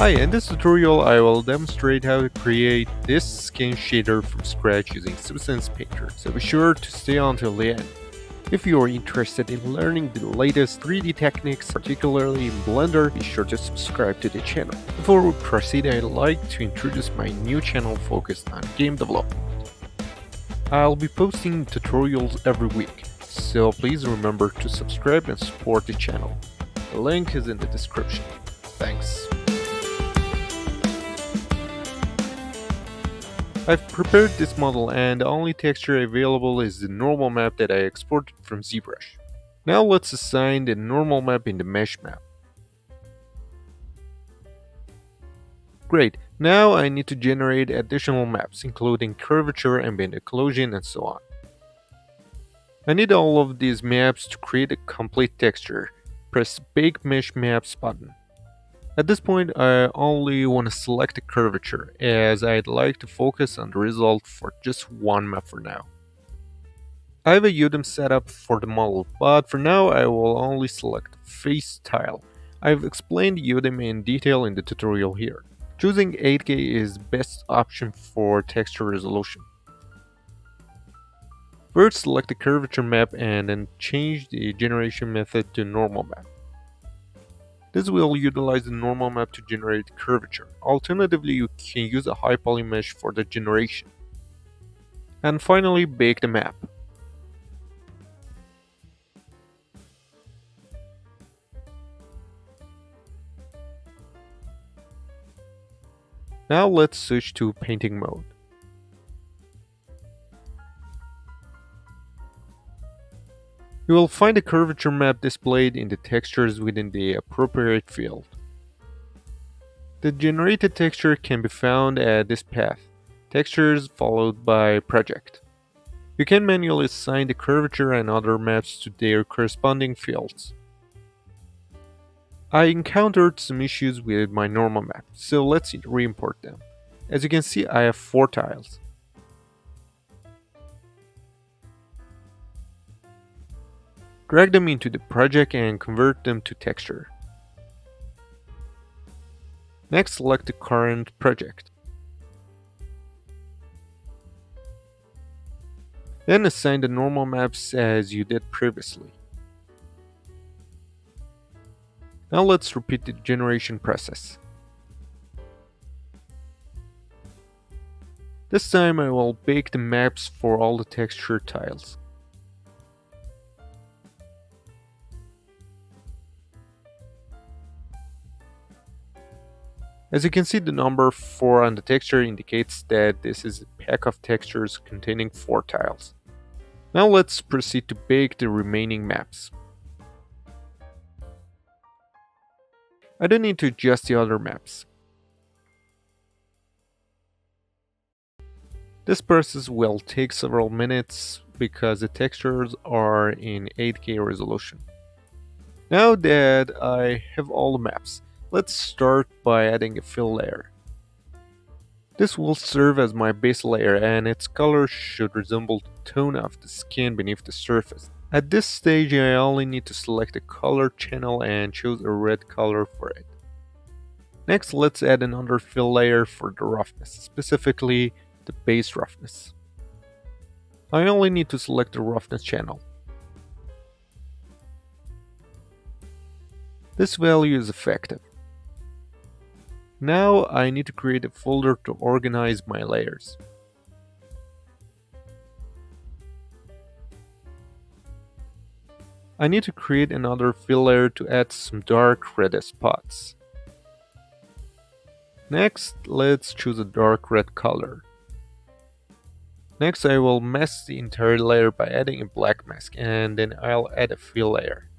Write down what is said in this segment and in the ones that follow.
Hi, in this tutorial I will demonstrate how to create this skin shader from scratch using Substance Painter, so be sure to stay until the end. If you are interested in learning the latest 3D techniques, particularly in Blender, be sure to subscribe to the channel. Before we proceed, I'd like to introduce my new channel focused on game development. I'll be posting tutorials every week, so please remember to subscribe and support the channel. The link is in the description. Thanks. I've prepared this model and the only texture available is the normal map that I exported from ZBrush. Now let's assign the normal map in the mesh map. Great, now I need to generate additional maps including curvature, ambient occlusion and so on. I need all of these maps to create a complete texture. Press Bake Mesh Maps button. At this point, I only want to select the curvature, as I'd like to focus on the result for just one map for now. I have a UDIM set up for the model, but for now I will only select the face tile. I've explained UDIM in detail in the tutorial here. Choosing 8K is the best option for texture resolution. First select the curvature map and then change the generation method to normal map. This will utilize the normal map to generate curvature. Alternatively, you can use a high poly mesh for the generation. And finally, bake the map. Now let's switch to painting mode. You will find the curvature map displayed in the textures within the appropriate field. The generated texture can be found at this path, textures followed by project. You can manually assign the curvature and other maps to their corresponding fields. I encountered some issues with my normal map, so let's re-import them. As you can see, I have 4 tiles. Drag them into the project and convert them to texture. Next, select the current project. Then assign the normal maps as you did previously. Now let's repeat the generation process. This time I will bake the maps for all the texture tiles. As you can see, the number 4 on the texture indicates that this is a pack of textures containing 4 tiles. Now let's proceed to bake the remaining maps. I don't need to adjust the other maps. This process will take several minutes because the textures are in 8K resolution. Now that I have all the maps, let's start by adding a fill layer. This will serve as my base layer and its color should resemble the tone of the skin beneath the surface. At this stage I only need to select a color channel and choose a red color for it. Next, let's add another fill layer for the roughness, specifically the base roughness. I only need to select the roughness channel. This value is effective. Now I need to create a folder to organize my layers. I need to create another fill layer to add some dark red spots. Next, let's choose a dark red color. Next, I will mask the entire layer by adding a black mask, and then I'll add a fill layer.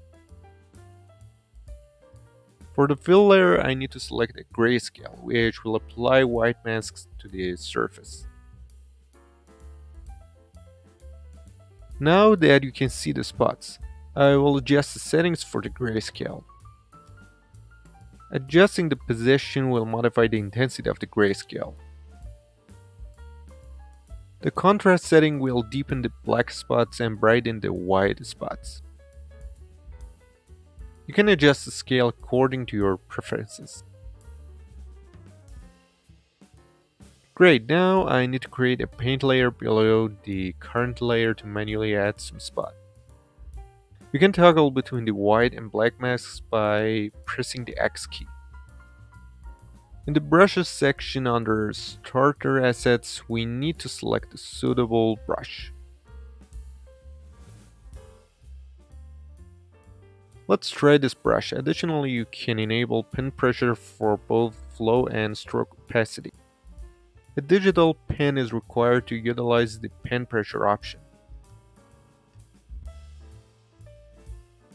For the fill layer, I need to select a grayscale, which will apply white masks to the surface. Now that you can see the spots, I will adjust the settings for the grayscale. Adjusting the position will modify the intensity of the grayscale. The contrast setting will deepen the black spots and brighten the white spots. You can adjust the scale according to your preferences. Great, now I need to create a paint layer below the current layer to manually add some spot. You can toggle between the white and black masks by pressing the X key. In the brushes section under starter assets, we need to select a suitable brush. Let's try this brush. Additionally, you can enable pen pressure for both flow and stroke opacity. A digital pen is required to utilize the pen pressure option.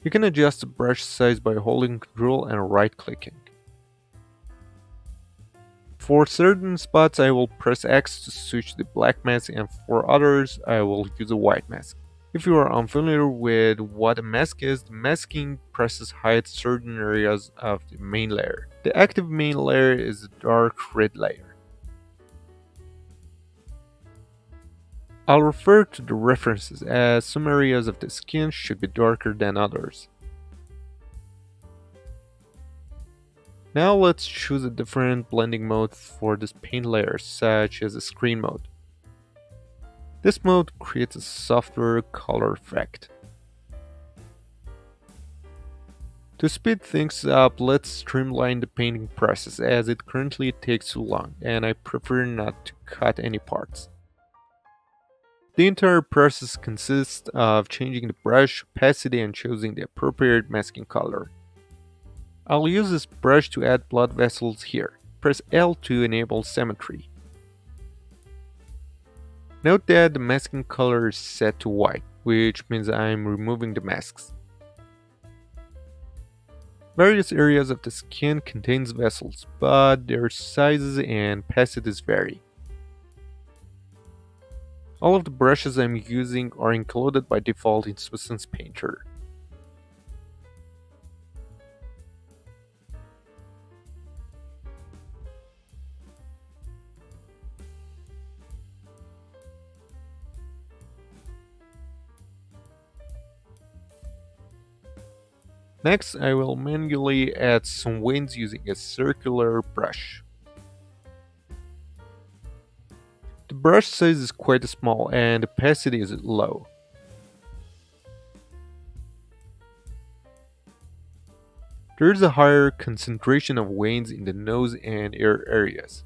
You can adjust the brush size by holding Ctrl and right-clicking. For certain spots, I will press X to switch the black mask, and for others, I will use a white mask. If you are unfamiliar with what a mask is, the masking process hides certain areas of the main layer. The active main layer is a dark red layer. I'll refer to the references as some areas of the skin should be darker than others. Now let's choose a different blending mode for this paint layer, such as a screen mode. This mode creates a softer color effect. To speed things up, let's streamline the painting process as it currently takes too long and I prefer not to cut any parts. The entire process consists of changing the brush opacity and choosing the appropriate masking color. I'll use this brush to add blood vessels here. Press L to enable symmetry. Note that the masking color is set to white, which means I'm removing the masks. Various areas of the skin contains vessels, but their sizes and opacities vary. All of the brushes I'm using are included by default in Substance Painter. Next, I will manually add some veins using a circular brush. The brush size is quite small and opacity is low. There is a higher concentration of veins in the nose and ear areas.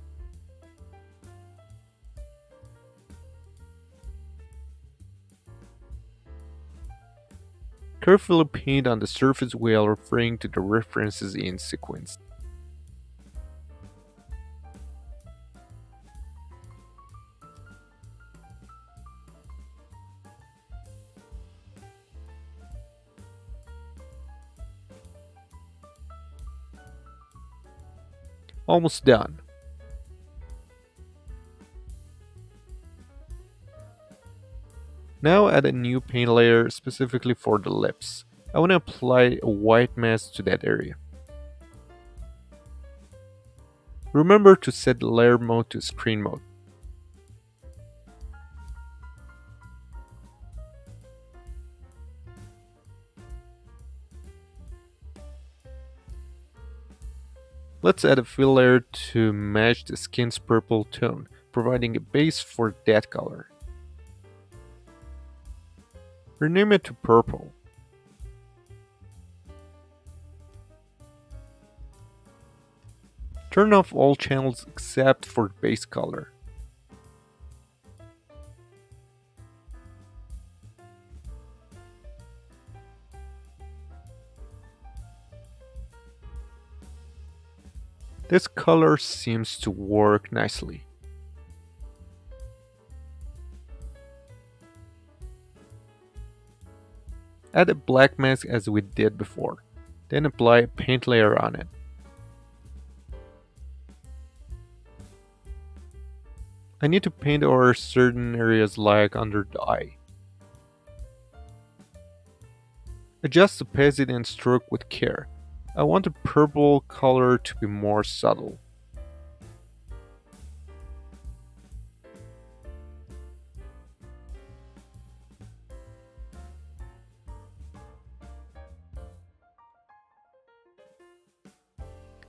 Carefully paint on the surface while referring to the references in sequence. Almost done. Now add a new paint layer specifically for the lips. I want to apply a white mask to that area. Remember to set the layer mode to screen mode. Let's add a fill layer to match the skin's purple tone, providing a base for that color. Rename it to purple. Turn off all channels except for the base color. This color seems to work nicely. Add a black mask as we did before, then apply a paint layer on it. I need to paint over certain areas like under the eye. Adjust opacity and stroke with care. I want the purple color to be more subtle.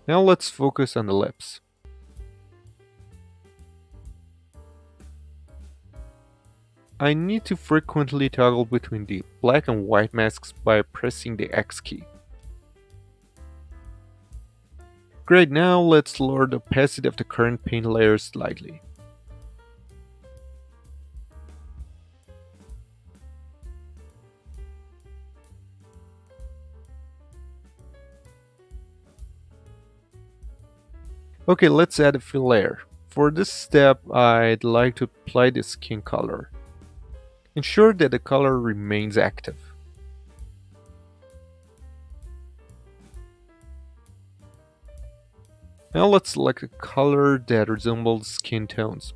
Now let's focus on the lips. I need to frequently toggle between the black and white masks by pressing the X key. Great, now let's lower the opacity of the current paint layer slightly. Okay, let's add a fill layer. For this step, I'd like to apply the skin color. Ensure that the color remains active. Now let's select a color that resembles skin tones.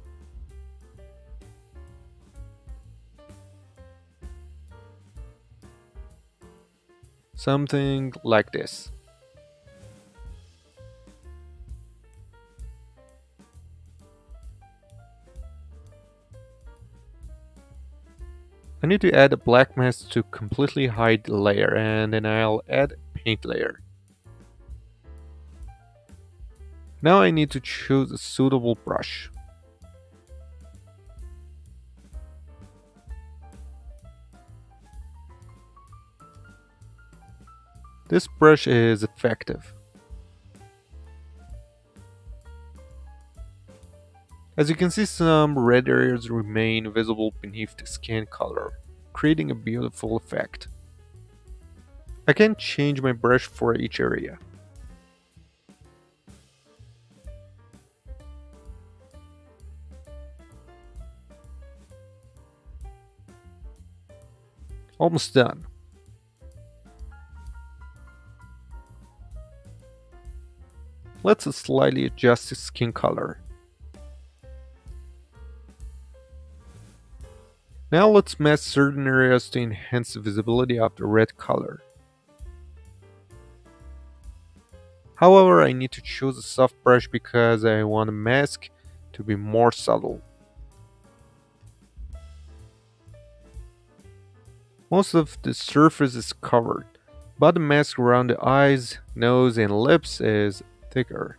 Something like this. I need to add a black mask to completely hide the layer, and then I'll add a paint layer. Now I need to choose a suitable brush. This brush is effective. As you can see, some red areas remain visible beneath the skin color, creating a beautiful effect. I can change my brush for each area. Almost done. Let's slightly adjust the skin color. Now let's mask certain areas to enhance the visibility of the red color. However, I need to choose a soft brush because I want the mask to be more subtle. Most of the surface is covered, but the mask around the eyes, nose, and lips is thicker.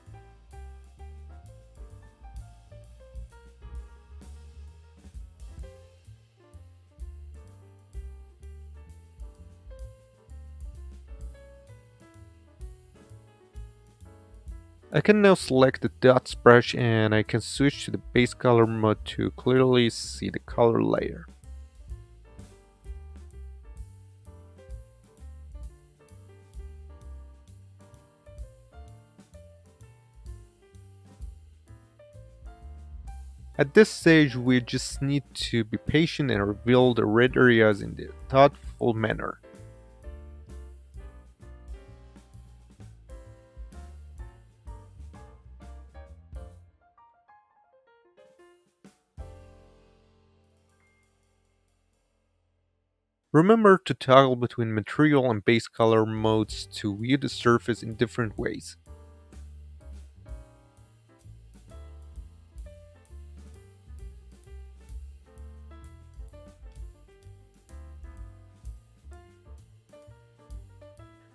I can now select the dots brush and I can switch to the base color mode to clearly see the color layer. At this stage, we just need to be patient and reveal the red areas in a thoughtful manner. Remember to toggle between material and base color modes to view the surface in different ways.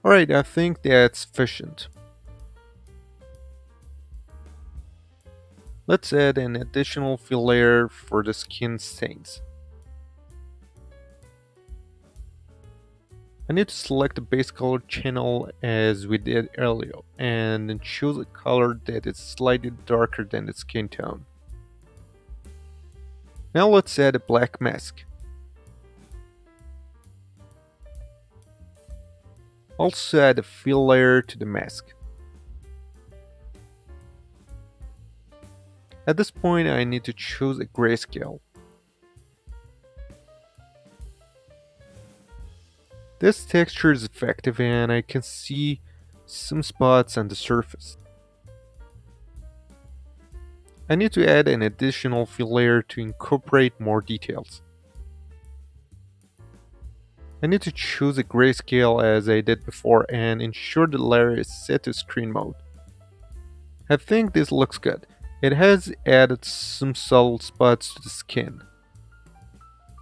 Alright, I think that's sufficient. Let's add an additional fill layer for the skin stains. I need to select the base color channel as we did earlier and then choose a color that is slightly darker than the skin tone. Now let's add a black mask. Also add a fill layer to the mask. At this point I need to choose a grayscale. This texture is effective and I can see some spots on the surface. I need to add an additional fill layer to incorporate more details. I need to choose a grayscale as I did before and ensure the layer is set to screen mode. I think this looks good. It has added some subtle spots to the skin.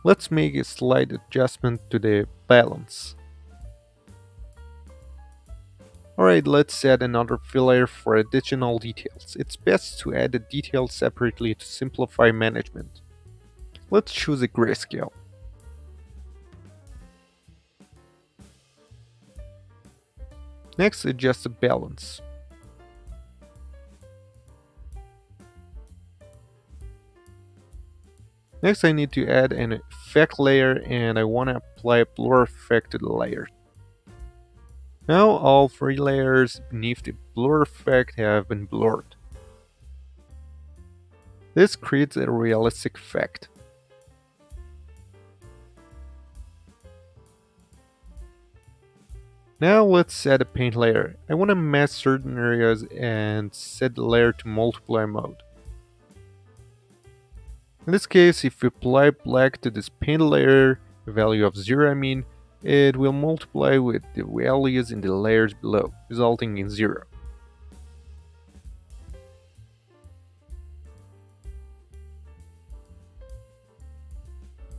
Let's make a slight adjustment to the balance. Alright, let's add another fill layer for additional details. It's best to add the details separately to simplify management. Let's choose a grayscale. Next, adjust the balance. Next, I need to add an effect layer and I want to apply a blur effect to the layer. Now all three layers beneath the blur effect have been blurred. This creates a realistic effect. Now let's add a paint layer. I want to mask certain areas and set the layer to multiply mode. In this case, if we apply black to this paint layer, a value of 0 I mean, it will multiply with the values in the layers below, resulting in 0.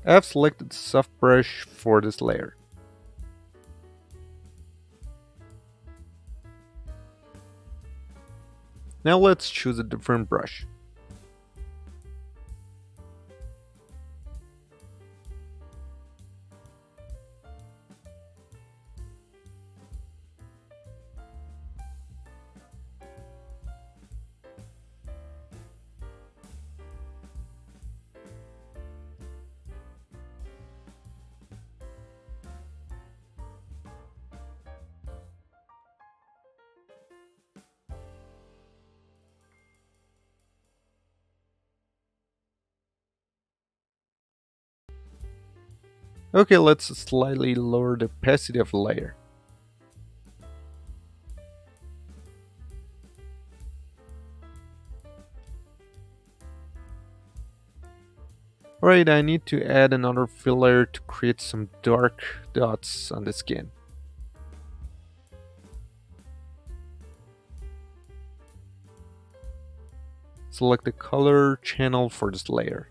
I've selected the soft brush for this layer. Now let's choose a different brush. Okay, let's slightly lower the opacity of the layer. Alright, I need to add another fill layer to create some dark dots on the skin. Select the color channel for this layer.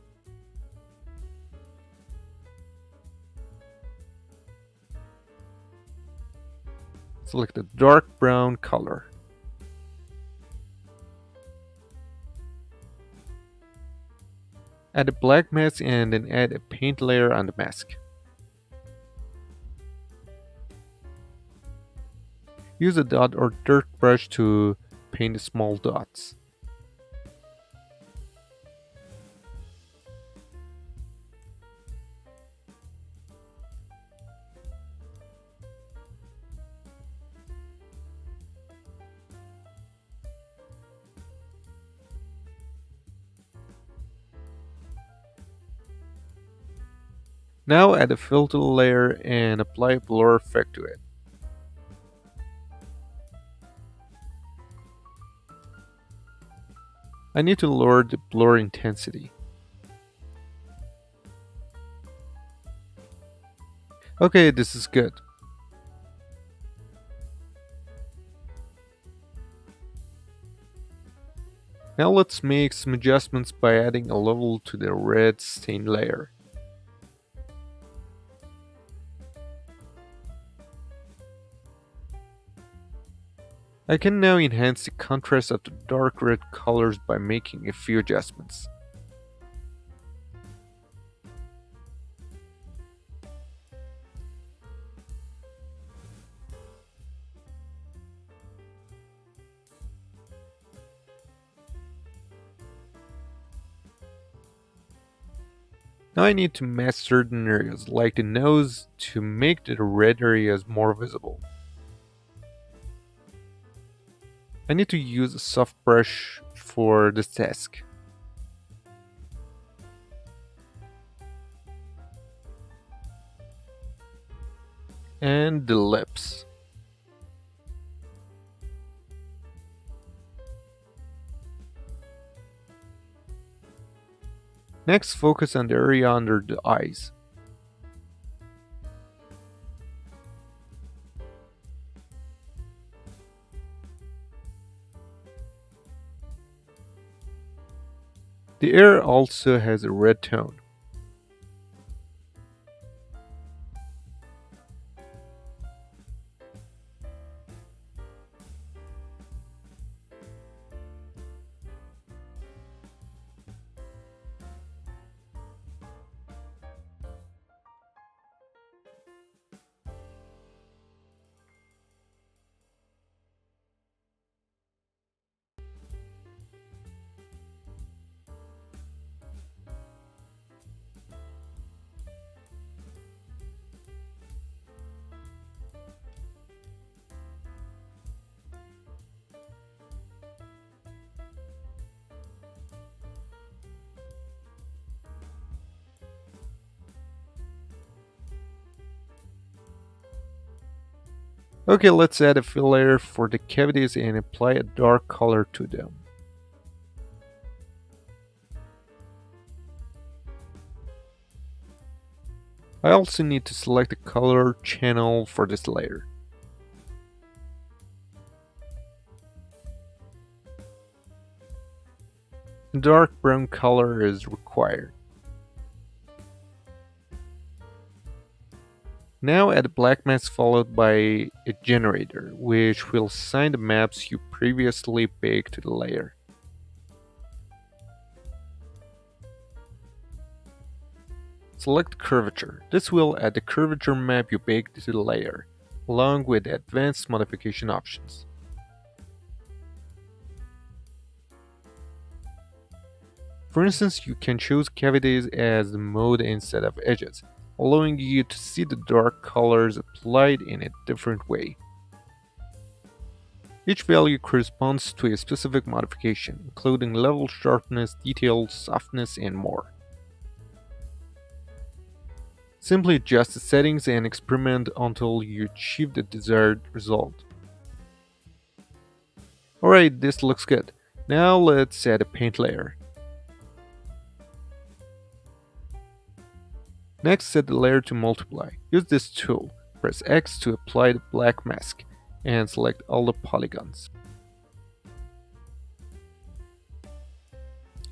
Select the dark brown color. Add a black mask and then add a paint layer on the mask. Use a dot or dirt brush to paint small dots. Now add a filter layer and apply a blur effect to it. I need to lower the blur intensity. Okay, this is good. Now let's make some adjustments by adding a level to the red stain layer. I can now enhance the contrast of the dark red colors by making a few adjustments. Now I need to mask certain areas, like the nose, to make the red areas more visible. I need to use a soft brush for this task. And the lips. Next, focus on the area under the eyes. The ear also has a red tone. Okay, let's add a fill layer for the cavities and apply a dark color to them. I also need to select the color channel for this layer. A dark brown color is required. Now add a black mask followed by a generator, which will assign the maps you previously baked to the layer. Select curvature. This will add the curvature map you baked to the layer, along with the advanced modification options. For instance, you can choose cavities as the mode instead of edges, allowing you to see the dark colors applied in a different way. Each value corresponds to a specific modification, including level, sharpness, detail, softness, and more. Simply adjust the settings and experiment until you achieve the desired result. Alright, this looks good. Now let's add a paint layer. Next, set the layer to multiply. Use this tool. Press X to apply the black mask and select all the polygons.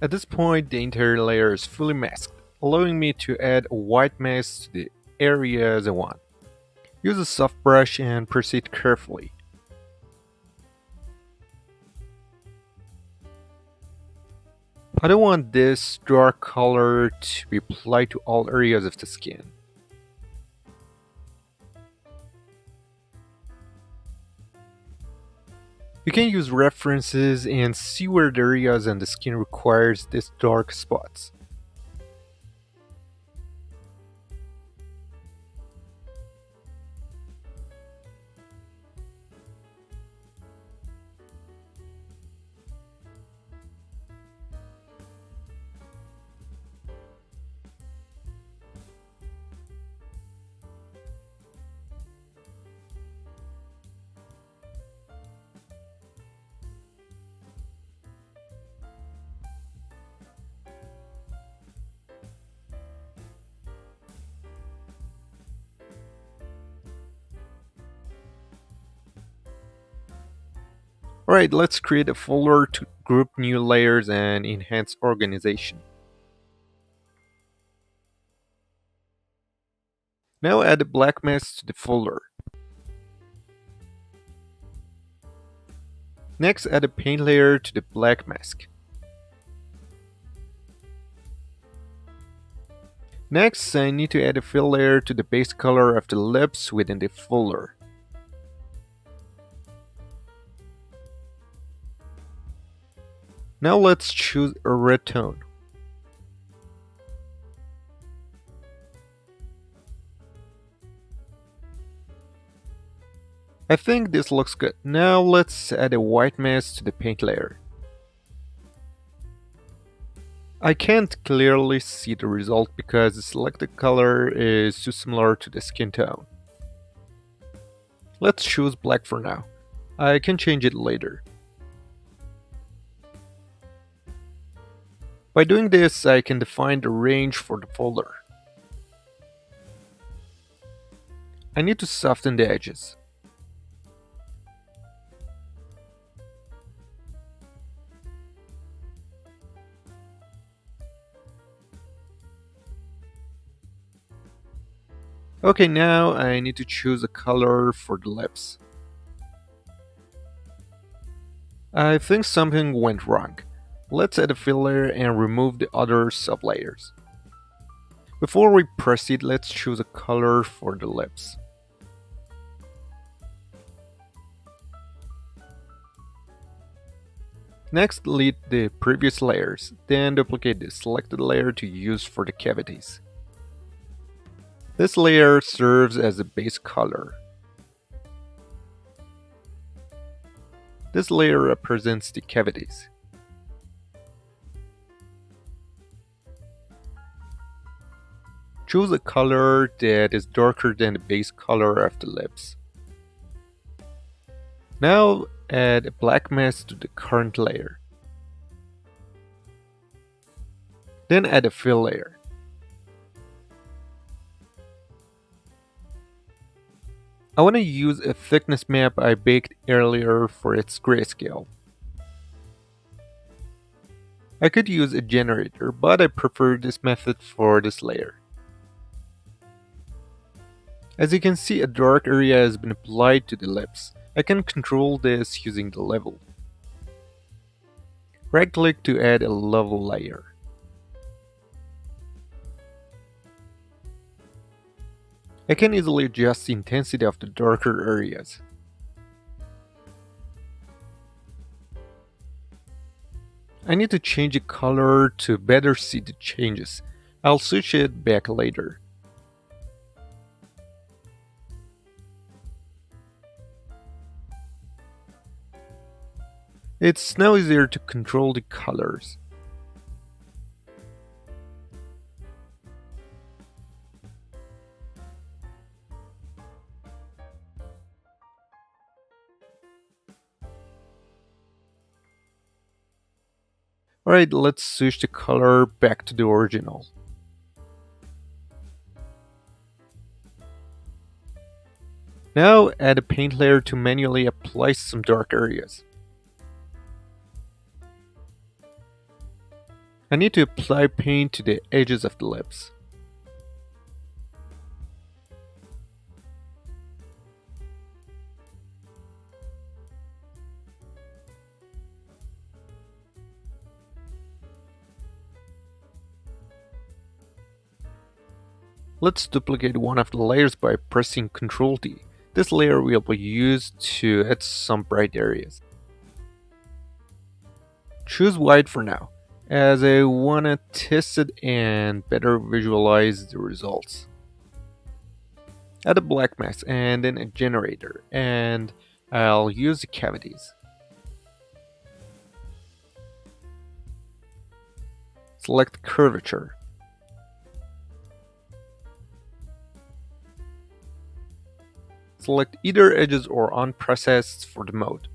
At this point, the entire layer is fully masked, allowing me to add a white mask to the areas I want. Use a soft brush and proceed carefully. I don't want this dark color to be applied to all areas of the skin. You can use references and see where the areas on the skin requires these dark spots. Alright, let's create a folder to group new layers and enhance organization. Now add a black mask to the folder. Next, add a paint layer to the black mask. Next, I need to add a fill layer to the base color of the lips within the folder. Now let's choose a red tone. I think this looks good. Now let's add a white mask to the paint layer. I can't clearly see the result because the selected color is too similar to the skin tone. Let's choose black for now. I can change it later. By doing this, I can define the range for the folder. I need to soften the edges. Okay, now I need to choose a color for the lips. I think something went wrong. Let's add a fill layer and remove the other sublayers. Before we proceed, let's choose a color for the lips. Next, delete the previous layers, then duplicate the selected layer to use for the cavities. This layer serves as a base color. This layer represents the cavities. Choose a color that is darker than the base color of the lips. Now add a black mask to the current layer. Then add a fill layer. I want to use a thickness map I baked earlier for its grayscale. I could use a generator, but I prefer this method for this layer. As you can see, a dark area has been applied to the lips. I can control this using the level. Right click to add a level layer. I can easily adjust the intensity of the darker areas. I need to change the color to better see the changes. I'll switch it back later. It's now easier to control the colors. Alright, let's switch the color back to the original. Now add a paint layer to manually apply some dark areas. I need to apply paint to the edges of the lips. Let's duplicate one of the layers by pressing Ctrl D. This layer will be used to add some bright areas. Choose white for now, as I wanna test it and better visualize the results. Add a black mask and then a generator, and I'll use the cavities. Select curvature. Select either edges or unprocessed for the mode.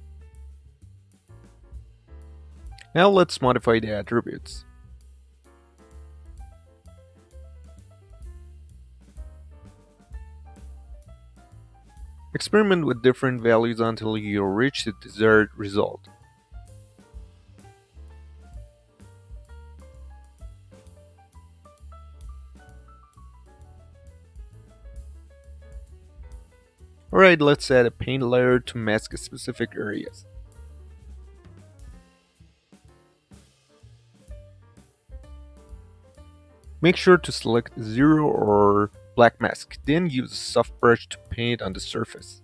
Now let's modify the attributes. Experiment with different values until you reach the desired result. Alright, let's add a paint layer to mask specific areas. Make sure to select 0 or black mask, then use a soft brush to paint on the surface.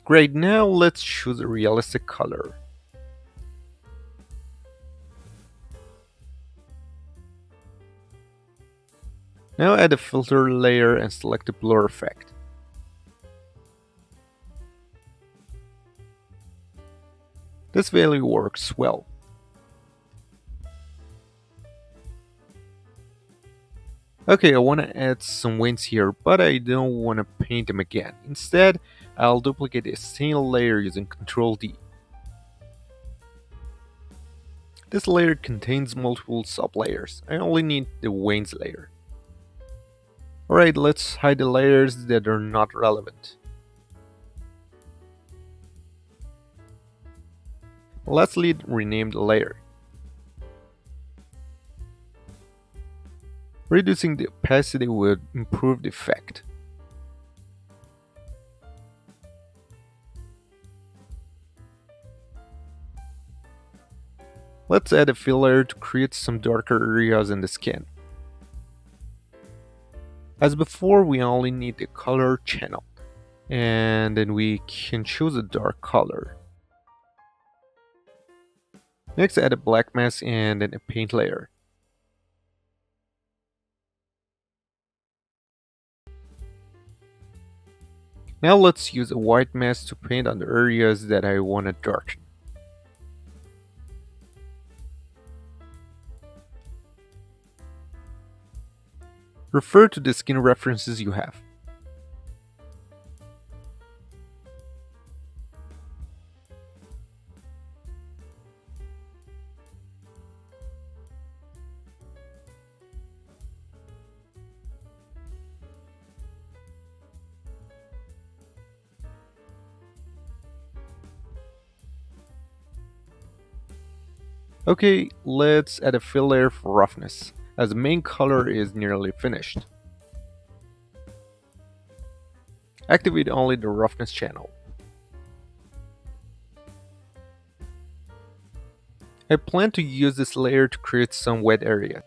Great, now let's choose a realistic color. Now add a filter layer and select the blur effect. This value works well. Okay, I want to add some wings here, but I don't want to paint them again. Instead, I'll duplicate a single layer using Ctrl D. This layer contains multiple sublayers. I only need the wings layer. Alright, let's hide the layers that are not relevant. Lastly, rename the layer. Reducing the opacity would improve the effect. Let's add a fill layer to create some darker areas in the skin. As before, we only need the color channel, and then we can choose a dark color. Next, add a black mask and then a paint layer. Now let's use a white mask to paint on the areas that I want to darken. Refer to the skin references you have. Okay, let's add a fill layer for roughness, as the main color is nearly finished. Activate only the roughness channel. I plan to use this layer to create some wet area.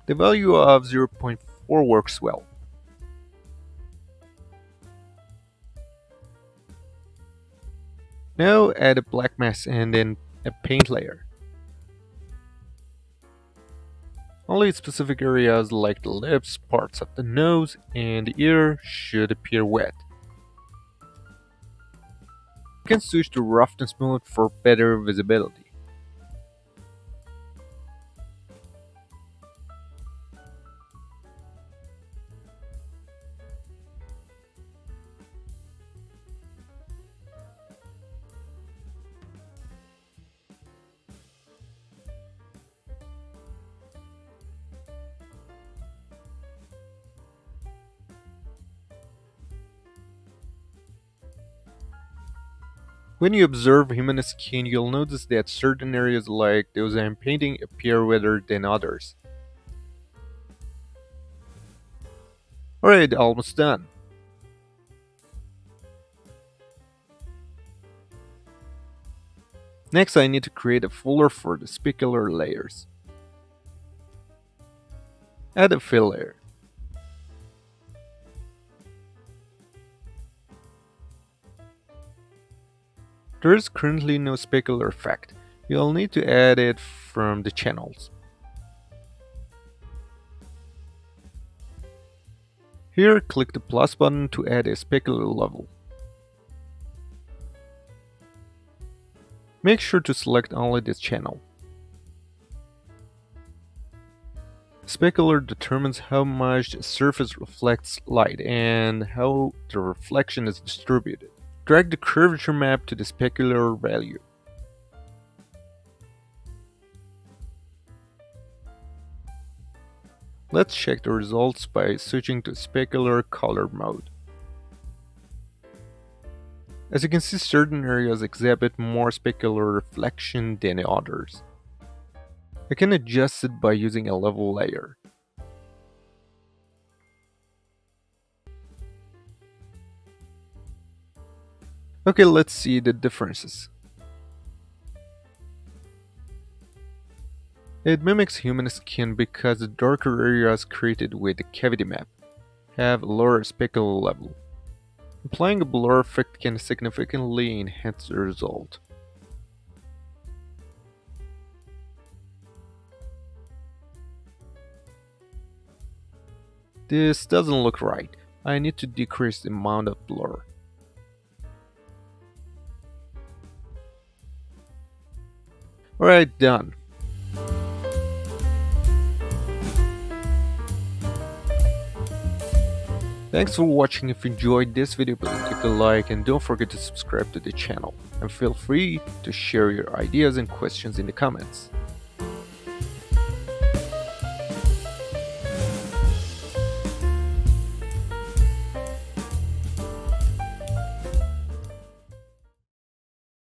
The value of 0.4 works well. Now add a black mask and then a paint layer. Only specific areas like the lips, parts of the nose, and the ear should appear wet. You can switch to roughness mode for better visibility. When you observe human skin, you'll notice that certain areas like those I'm painting appear wetter than others. Alright, almost done. Next I need to create a folder for the specular layers. Add a fill layer. There is currently no specular effect. You'll need to add it from the channels. Here, click the plus button to add a specular level. Make sure to select only this channel. Specular determines how much the surface reflects light and how the reflection is distributed. Drag the curvature map to the specular value. Let's check the results by switching to specular color mode. As you can see, certain areas exhibit more specular reflection than others. I can adjust it by using a level layer. Okay, let's see the differences. It mimics human skin because the darker areas created with the cavity map have a lower specular level. Applying a blur effect can significantly enhance the result. This doesn't look right. I need to decrease the amount of blur. Alright, done. Thanks for watching. If you enjoyed this video, please give it a like and don't forget to subscribe to the channel. And feel free to share your ideas and questions in the comments.